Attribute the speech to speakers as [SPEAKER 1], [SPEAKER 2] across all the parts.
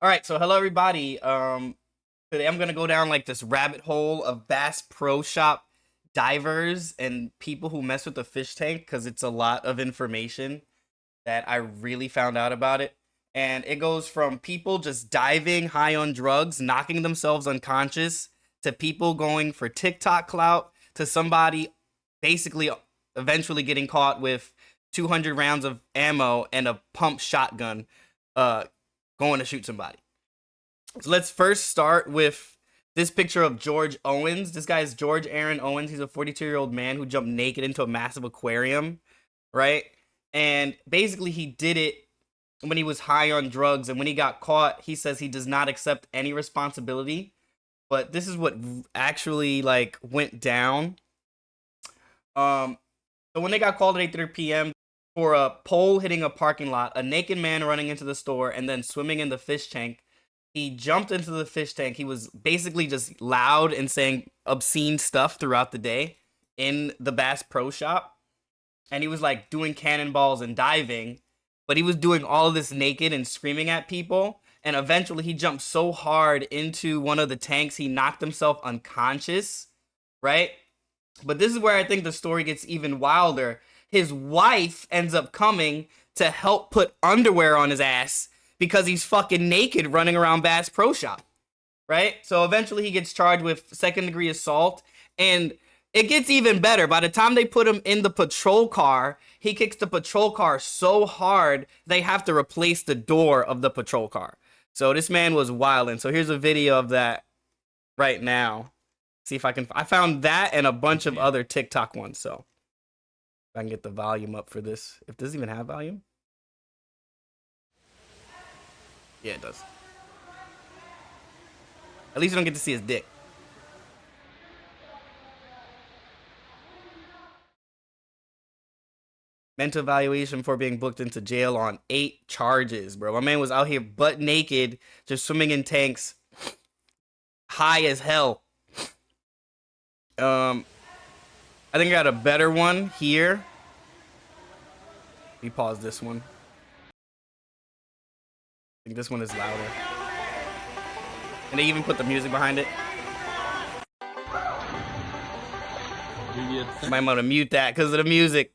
[SPEAKER 1] All right, so hello everybody. Today I'm gonna go down like this rabbit hole of Bass Pro Shop divers and people who mess with the fish tank because it's a lot of information that I really found out about it. And it goes from people just diving high on drugs, knocking themselves unconscious, to people going for TikTok clout, to somebody basically eventually getting caught with 200 rounds of ammo and a pump shotgun going to shoot somebody. So let's first start with this picture of George Owens. This guy is George Aaron Owens. He's a 42-year-old man who jumped naked into a massive aquarium, right? And basically he did it when he was high on drugs, and when he got caught, he says he does not accept any responsibility. But this is what actually like went down. So when they got called at 8:30 p.m. for a pole hitting a parking lot, a naked man running into the store, and then swimming in the fish tank, he jumped into the fish tank. He was basically just loud and saying obscene stuff throughout the day in the Bass Pro Shop. And he was like doing cannonballs and diving, but he was doing all of this naked and screaming at people. And eventually he jumped so hard into one of the tanks, he knocked himself unconscious, right? But this is where I think the story gets even wilder. His wife ends up coming to help put underwear on his ass because he's fucking naked running around Bass Pro Shop, right? So eventually he gets charged with second-degree assault, and it gets even better. By the time they put him in the patrol car, he kicks the patrol car so hard they have to replace the door of the patrol car. So this man was wilding. So here's a video of that right now. See if I can. I found that and a bunch of other TikTok ones. So if I can get the volume up for this. If this even have volume? Yeah, it does. At least you don't get to see his dick. Mental evaluation for being booked into jail on 8 charges, bro. My man was out here butt naked, just swimming in tanks, high as hell. I think I got a better one here. Let me pause this one. I think this one is louder. And they even put the music behind it. Might want to mute that because of the music.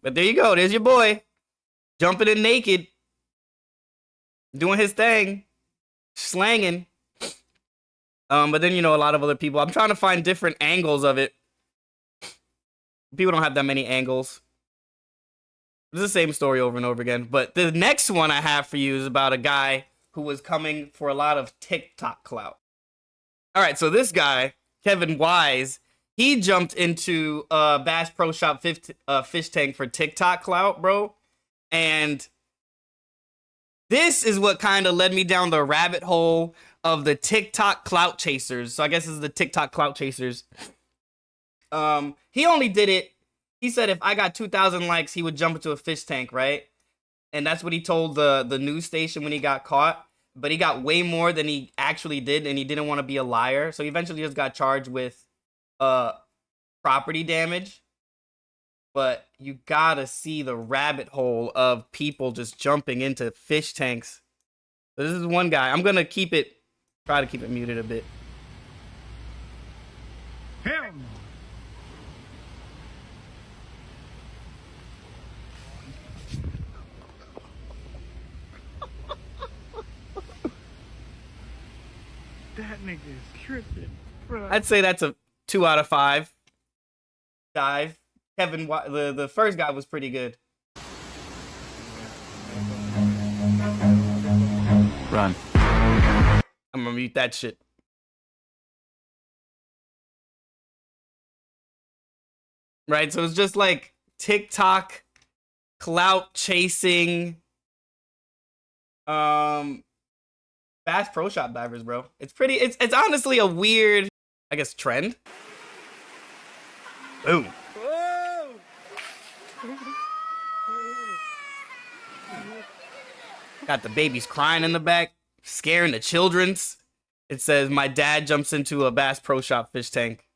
[SPEAKER 1] But there you go. There's your boy. Jumping in naked. Doing his thing. Slanging. But then, you know, a lot of other people. I'm trying to find different angles of it. People don't have that many angles. It's the same story over and over again. But the next one I have for you is about a guy who was coming for a lot of TikTok clout. All right, so this guy, Kevin Wise, he jumped into Bass Pro Shop fish tank for TikTok clout, bro. And this is what kind of led me down the rabbit hole of the TikTok Clout Chasers. So I guess this is the TikTok Clout Chasers. He only did it. He said if I got 2,000 likes, he would jump into a fish tank, right? And that's what he told the news station when he got caught. But he got way more than he actually did, and he didn't want to be a liar. So he eventually just got charged with property damage. But you gotta see the rabbit hole of people just jumping into fish tanks. So this is one guy. I'm gonna try to keep it muted a bit.
[SPEAKER 2] Hell no. That nigga is tripping, bro.
[SPEAKER 1] I'd say that's a 2 out of 5 dive. Kevin, the first guy was pretty good.
[SPEAKER 3] Run.
[SPEAKER 1] I'm gonna mute that shit. Right, so it's just like TikTok clout chasing Bass Pro Shop divers, bro. It's honestly a weird, I guess, trend. Boom.
[SPEAKER 2] Whoa!
[SPEAKER 1] Got the babies crying in the back, scaring the children's. It says, my dad jumps into a Bass Pro Shop fish tank.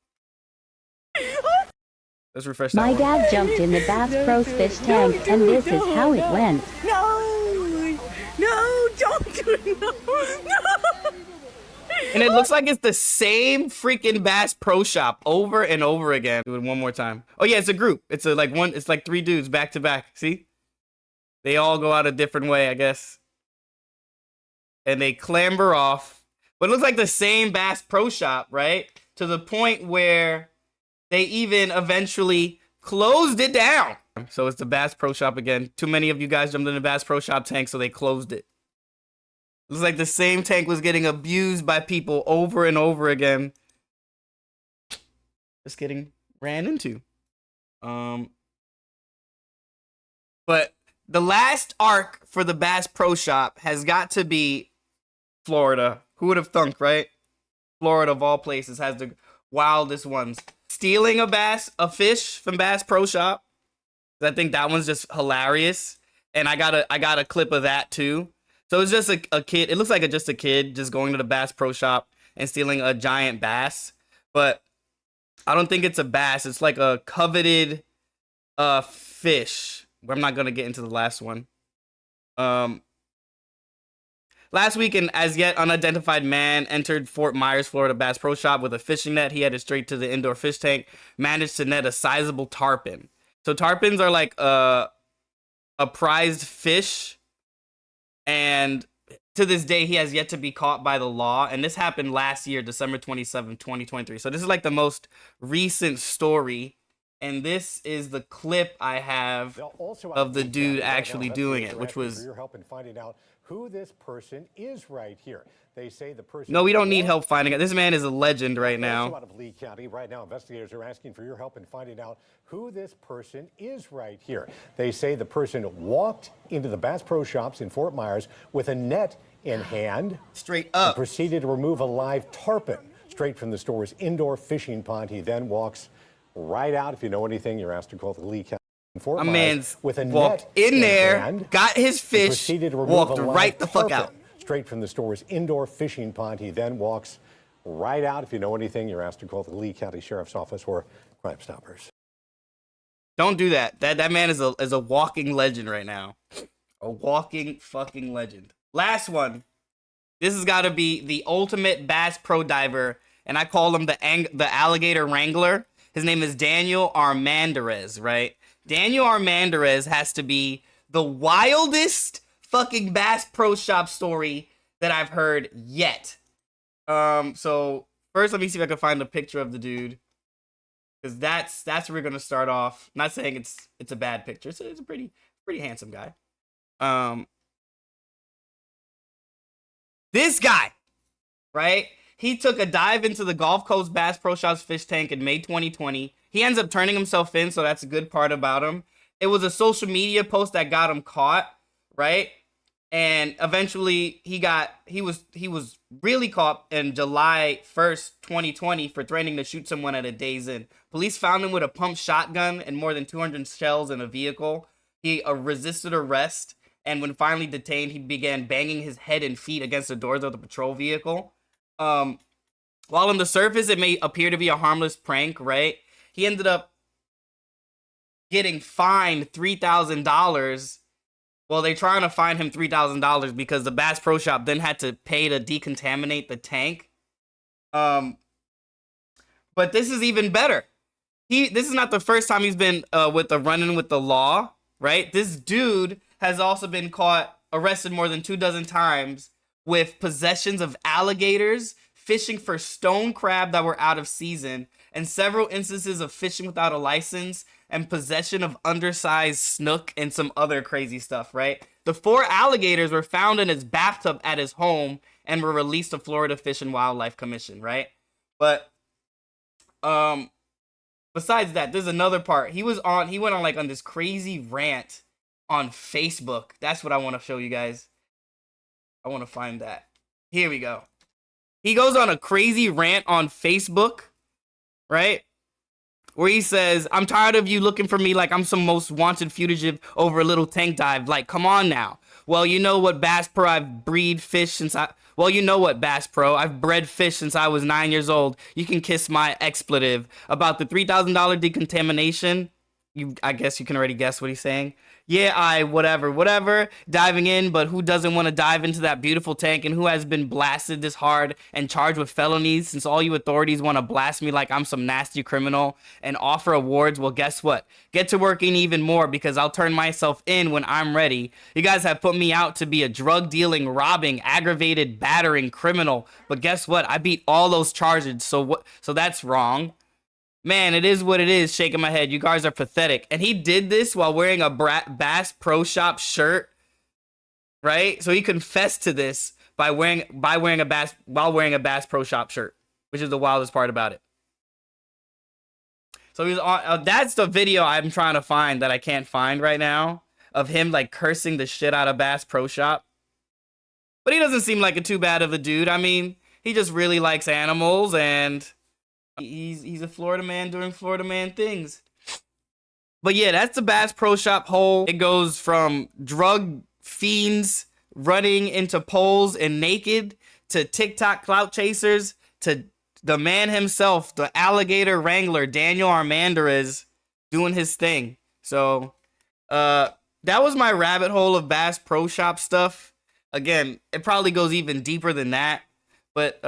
[SPEAKER 1] Let's refresh that
[SPEAKER 4] My
[SPEAKER 1] one.
[SPEAKER 4] dad jumped in the Bass Pro's fish tank, and this is how it went.
[SPEAKER 2] No, don't do
[SPEAKER 1] And it looks like it's the same freaking Bass Pro Shop over and over again. Do it one more time. Oh yeah, it's a group. It's it's like 3 dudes back to back. See? They all go out a different way, I guess. And they clamber off. But it looks like the same Bass Pro Shop, right? To the point where they even eventually closed it down. So it's the Bass Pro Shop again. Too many of you guys jumped in the Bass Pro Shop tank, so they closed it. Looks like the same tank was getting abused by people over and over again. Just getting ran into. But the last arc for the Bass Pro Shop has got to be Florida. Who would have thunk, right? Florida, of all places, has the wildest ones. Stealing a fish from Bass Pro Shop. I think that one's just hilarious. And I got a clip of that too. So it's just a kid. It looks like just a kid just going to the Bass Pro Shop and stealing a giant bass. But I don't think it's a bass. It's like a coveted fish. I'm not going to get into the last one. Last week, an as yet unidentified man entered Fort Myers, Florida Bass Pro Shop with a fishing net. He headed straight to the indoor fish tank, managed to net a sizable tarpon. So tarpons are like a prized fish. And to this day, he has yet to be caught by the law. And this happened last year, December 27, 2023. So this is like the most recent story. And this is the clip I have of the dude actually doing it, which was...
[SPEAKER 3] your help in finding out who this person is right here. They say the person...
[SPEAKER 1] No, we don't need help finding it. This man is a legend right now.
[SPEAKER 3] Out of Lee County right now, investigators are asking for your help in finding out who this person is right here. They say the person walked into the Bass Pro Shops in Fort Myers with a net in hand.
[SPEAKER 1] Straight up.
[SPEAKER 3] And proceeded to remove a live tarpon straight from the store's indoor fishing pond. He then walks right out. If you know anything, you're asked to call the Lee County.
[SPEAKER 1] A man's with a walked in there, hand, got his fish, walked right the fuck out.
[SPEAKER 3] Straight from the store's indoor fishing pond. He then walks right out. If you know anything, you're asked to call the Lee County Sheriff's Office or Crime Stoppers.
[SPEAKER 1] Don't do that. That man is a walking legend right now. A walking fucking legend. Last one. This has got to be the ultimate Bass Pro diver, and I call him the alligator wrangler. His name is Daniel Armendariz, right? Daniel Armendariz has to be the wildest fucking Bass Pro Shop story that I've heard yet. So first let me see if I can find a picture of the dude, because that's where we're gonna start off. I'm not saying it's a bad picture. It's a pretty handsome guy. This guy, right? He took a dive into the Gulf Coast Bass Pro Shops fish tank in May 2020. He ends up turning himself in, so that's a good part about him. It was a social media post that got him caught, right? And eventually he was really caught in July 1st, 2020 for threatening to shoot someone at a Days Inn. Police found him with a pump shotgun and more than 200 shells in a vehicle. He resisted arrest, and when finally detained, he began banging his head and feet against the doors of the patrol vehicle. While on the surface it may appear to be a harmless prank, right? He ended up getting fined $3,000. Well, they're trying to fine him $3,000 because the Bass Pro Shop then had to pay to decontaminate the tank. But this is even better. This is not the first time he's been with the run-in with the law, right? This dude has also been arrested more than 24 times with possessions of alligators, fishing for stone crab that were out of season, and several instances of fishing without a license, and possession of undersized snook and some other crazy stuff, right? The 4 alligators were found in his bathtub at his home and were released to Florida Fish and Wildlife Commission, right? But besides that, there's another part. He went on this crazy rant on Facebook. That's what I want to show you guys. I want to find that. Here we go. He goes on a crazy rant on Facebook, right? Where he says, I'm tired of you looking for me like I'm some most wanted fugitive over a little tank dive. Like, come on now. Well, you know what, Bass Pro, I've bred fish since I was 9 years old. You can kiss my expletive. About the $3,000 decontamination, I guess you can already guess what he's saying. Yeah, whatever, diving in, but who doesn't want to dive into that beautiful tank, and who has been blasted this hard and charged with felonies, since all you authorities want to blast me like I'm some nasty criminal and offer awards? Well, guess what? Get to working even more, because I'll turn myself in when I'm ready. You guys have put me out to be a drug dealing, robbing, aggravated, battering criminal, but guess what? I beat all those charges, so that's wrong. Man, it is what it is, shaking my head. You guys are pathetic. And he did this while wearing a Bass Pro Shop shirt, right? So he confessed to this by wearing a Bass Pro Shop shirt, which is the wildest part about it. So he's on that's the video I'm trying to find that I can't find right now, of him like cursing the shit out of Bass Pro Shop. But he doesn't seem like too bad of a dude. I mean, he just really likes animals, and he's a Florida man doing Florida man things. But yeah, that's the Bass Pro Shop hole. It goes from drug fiends running into poles and naked, to TikTok clout chasers, to the man himself, the alligator wrangler, Daniel Armandariz, doing his thing. So that was my rabbit hole of Bass Pro Shop stuff. Again, it probably goes even deeper than that. But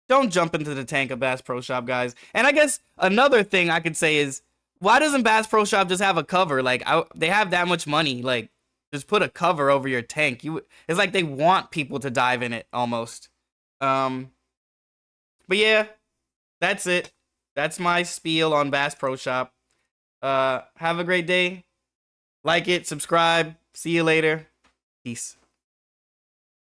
[SPEAKER 1] don't jump into the tank of Bass Pro Shop, guys. And I guess another thing I could say is, why doesn't Bass Pro Shop just have a cover? Like, they have that much money. Like, just put a cover over your tank. It's like they want people to dive in it, almost. But yeah, that's it. That's my spiel on Bass Pro Shop. Have a great day. Like it, subscribe. See you later. Peace.